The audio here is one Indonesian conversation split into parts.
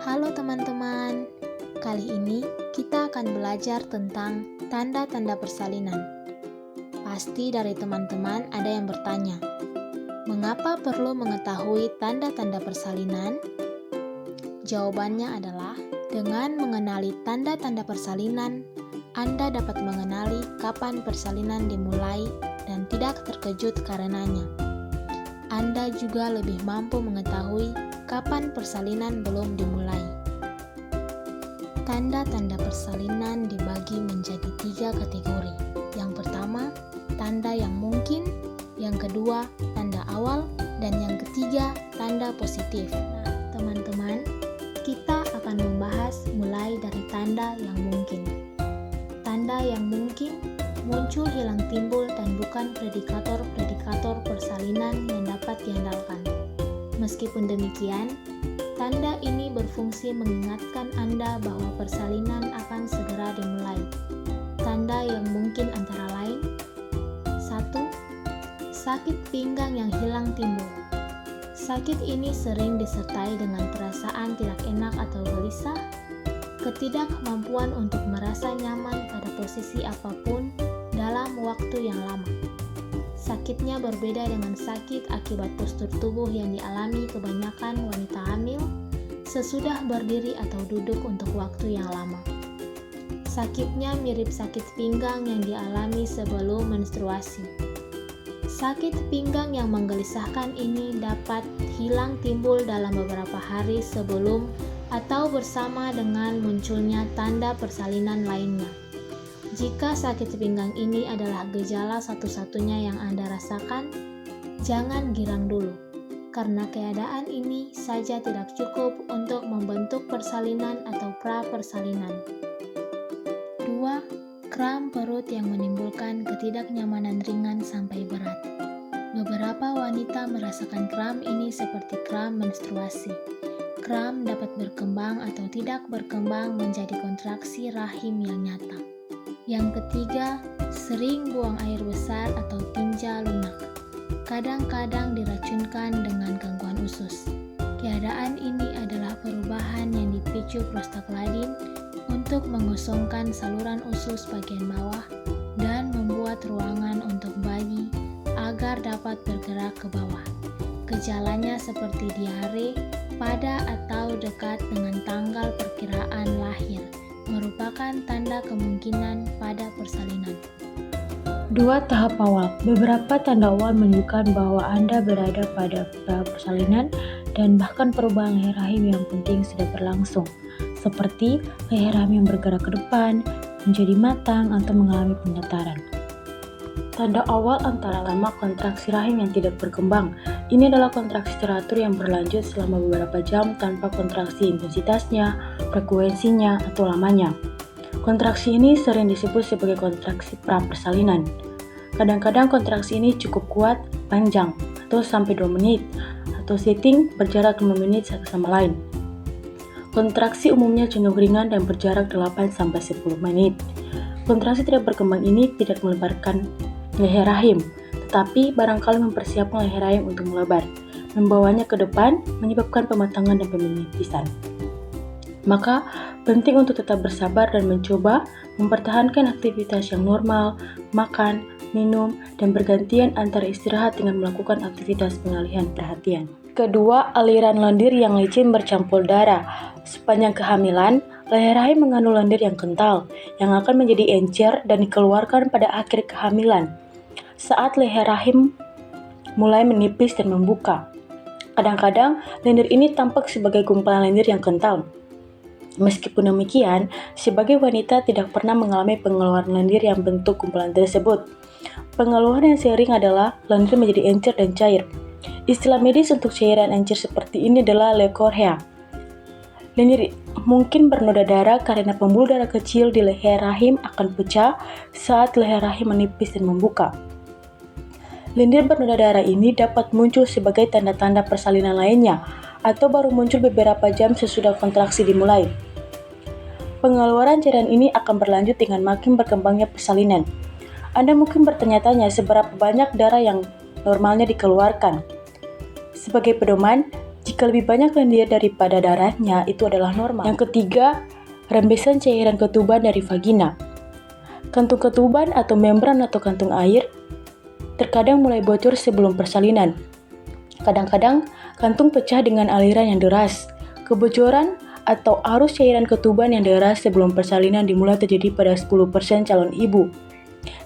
Halo teman-teman, kali ini kita akan belajar tentang tanda-tanda persalinan. Pasti dari teman-teman ada yang bertanya, mengapa perlu mengetahui tanda-tanda persalinan? Jawabannya adalah, dengan mengenali tanda-tanda persalinan, Anda dapat mengenali kapan persalinan dimulai dan tidak terkejut karenanya. Anda juga lebih mampu mengetahui kapan persalinan belum dimulai. Tanda-tanda persalinan dibagi menjadi 3 kategori. Yang pertama, tanda yang mungkin, yang kedua, tanda awal, dan yang ketiga, tanda positif. Nah, teman-teman, kita akan membahas mulai dari tanda yang mungkin. Tanda yang mungkin muncul hilang timbul dan bukan predikator-predikator persalinan yang dapat diandalkan. Meskipun demikian, tanda ini berfungsi mengingatkan Anda bahwa persalinan akan segera dimulai. Tanda yang mungkin antara lain: 1. Sakit pinggang yang hilang timbul. Sakit ini sering disertai dengan perasaan tidak enak atau gelisah, ketidakmampuan untuk merasa nyaman pada posisi apapun dalam waktu yang lama. Sakitnya berbeda dengan sakit akibat postur tubuh yang dialami kebanyakan wanita hamil sesudah berdiri atau duduk untuk waktu yang lama. Sakitnya mirip sakit pinggang yang dialami sebelum menstruasi. Sakit pinggang yang menggelisahkan ini dapat hilang timbul dalam beberapa hari sebelum atau bersama dengan munculnya tanda persalinan lainnya. Jika sakit pinggang ini adalah gejala satu-satunya yang Anda rasakan, jangan girang dulu, karena keadaan ini saja tidak cukup untuk membentuk persalinan atau pra-persalinan. 2. Kram perut yang menimbulkan ketidaknyamanan ringan sampai berat. Beberapa wanita merasakan kram ini seperti kram menstruasi. Kram dapat berkembang atau tidak berkembang menjadi kontraksi rahim yang nyata. Yang ketiga, sering buang air besar atau tinja lunak. Kadang-kadang diracunkan dengan gangguan usus. Keadaan ini adalah perubahan yang dipicu prostaglandin untuk mengosongkan saluran usus bagian bawah dan membuat ruangan untuk bayi agar dapat bergerak ke bawah. Gejalanya seperti diare pada atau dekat dengan tanggal perkiraan lahir, merupakan tanda kemungkinan pada persalinan. 2. Tahap awal. Beberapa tanda awal menunjukkan bahwa Anda berada pada persalinan dan bahkan perubahan leher rahim yang penting sudah berlangsung, seperti leher rahim yang bergerak ke depan, menjadi matang, atau mengalami pendataran. Tanda awal antara lama kontraksi rahim yang tidak berkembang. Ini adalah kontraksi teratur yang berlanjut selama beberapa jam tanpa kontraksi intensitasnya, frekuensinya, atau lamanya. Kontraksi ini sering disebut sebagai kontraksi pra-persalinan. Kadang-kadang kontraksi ini cukup kuat, panjang, atau sampai 2 menit, atau sitting berjarak 5 menit satu sama lain. Kontraksi umumnya cenderung ringan dan berjarak 8-10 menit. Kontraksi tidak berkembang ini tidak melebarkan leher rahim, tetapi barangkali mempersiapkan leher rahim untuk melebar, membawanya ke depan, menyebabkan pematangan dan pemenipisan. Maka, penting untuk tetap bersabar dan mencoba mempertahankan aktivitas yang normal, makan, minum, dan bergantian antara istirahat dengan melakukan aktivitas pengalihan perhatian. Kedua, aliran lendir yang licin bercampur darah. Sepanjang kehamilan, leher rahim mengandung lendir yang kental, yang akan menjadi encer dan dikeluarkan pada akhir kehamilan, saat leher rahim mulai menipis dan membuka. Kadang-kadang, lendir ini tampak sebagai gumpalan lendir yang kental. Meskipun demikian, sebagai wanita tidak pernah mengalami pengeluaran lendir yang bentuk gumpalan tersebut. Pengeluaran yang sering adalah lendir menjadi encer dan cair. Istilah medis untuk cairan encer seperti ini adalah leukorrhea. Lendir mungkin bernoda darah karena pembuluh darah kecil di leher rahim akan pecah saat leher rahim menipis dan membuka. Lendir bernoda darah ini dapat muncul sebagai tanda-tanda persalinan lainnya atau baru muncul beberapa jam sesudah kontraksi dimulai. Pengeluaran cairan ini akan berlanjut dengan makin berkembangnya persalinan. Anda mungkin bertanya-tanya seberapa banyak darah yang normalnya dikeluarkan. Sebagai pedoman, Jika lebih banyak lendir daripada darahnya, itu adalah normal. Yang ketiga, rembesan cairan ketuban dari vagina. Kantung ketuban atau membran atau kantung air terkadang mulai bocor sebelum persalinan. Kadang-kadang, kantung pecah dengan aliran yang deras. Kebocoran atau arus cairan ketuban yang deras sebelum persalinan dimulai terjadi pada 10% calon ibu.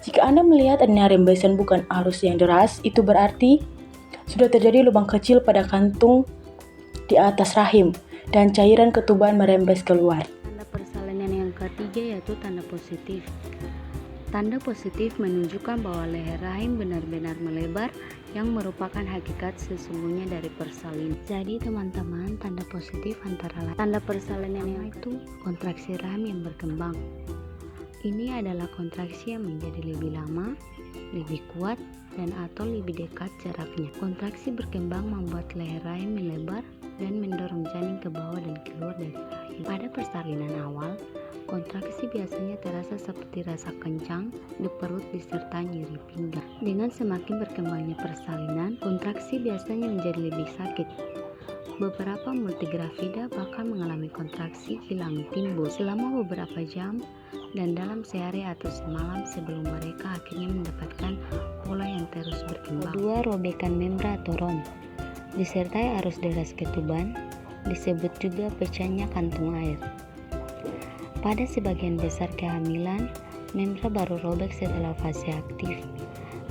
Jika Anda melihat adanya rembesan bukan arus yang deras, itu berarti sudah terjadi lubang kecil pada kantung di atas rahim dan cairan ketuban merembes keluar. Tanda persalinan yang ketiga yaitu tanda positif. Tanda positif menunjukkan bahwa leher rahim benar-benar melebar yang merupakan hakikat sesungguhnya dari persalinan. Jadi teman-teman, tanda positif antara lain tanda persalinan yang itu kontraksi rahim yang berkembang. Ini adalah kontraksi yang menjadi lebih lama, lebih kuat, dan atau lebih dekat jaraknya. Kontraksi berkembang membuat leher rahim melebar dan mendorong janin ke bawah dan keluar dari rahim. Pada persalinan awal, kontraksi biasanya terasa seperti rasa kencang di perut disertai nyeri pinggang. Dengan semakin berkembangnya persalinan, kontraksi biasanya menjadi lebih sakit. Beberapa multigrafida bahkan mengalami kontraksi hilang timbul selama beberapa jam dan dalam sehari atau semalam sebelum mereka akhirnya mendapatkan pola yang terus berkembang. Kedua, robekan membran atau rom disertai arus deras ketuban, disebut juga pecahnya kantung air. Pada sebagian besar kehamilan, membran baru robek setelah fase aktif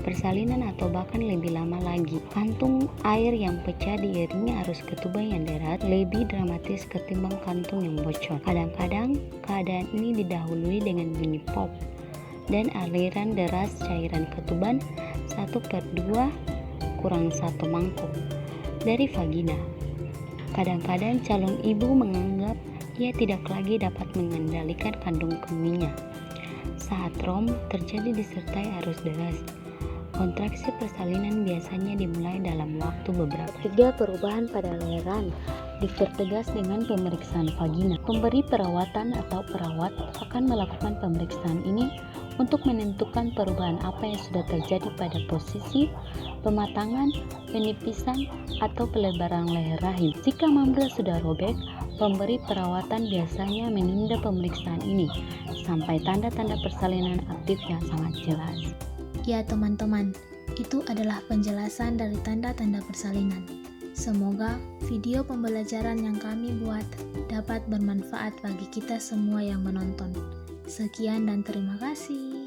persalinan atau bahkan lebih lama lagi. Kantung air yang pecah diiringi arus ketuban yang deras lebih dramatis ketimbang kantung yang bocor. Kadang-kadang keadaan ini didahului dengan bunyi pop dan aliran deras cairan ketuban 1/2 kurang 1 mangkuk dari vagina. Kadang-kadang calon ibu menganggap ia tidak lagi dapat mengendalikan kandung kemihnya. Saat rom terjadi disertai arus deras, kontraksi persalinan biasanya dimulai dalam waktu beberapa. Ketiga, perubahan pada leheran dipertegas dengan pemeriksaan vagina. Pemberi perawatan atau perawat akan melakukan pemeriksaan ini untuk menentukan perubahan apa yang sudah terjadi pada posisi pematangan, penipisan, atau pelebaran leher rahim. Jika membran sudah robek, pemberi perawatan biasanya menunda pemeriksaan ini sampai tanda-tanda persalinan aktif yang sangat jelas. Ya teman-teman, itu adalah penjelasan dari tanda-tanda persalinan. Semoga video pembelajaran yang kami buat dapat bermanfaat bagi kita semua yang menonton. Sekian dan terima kasih.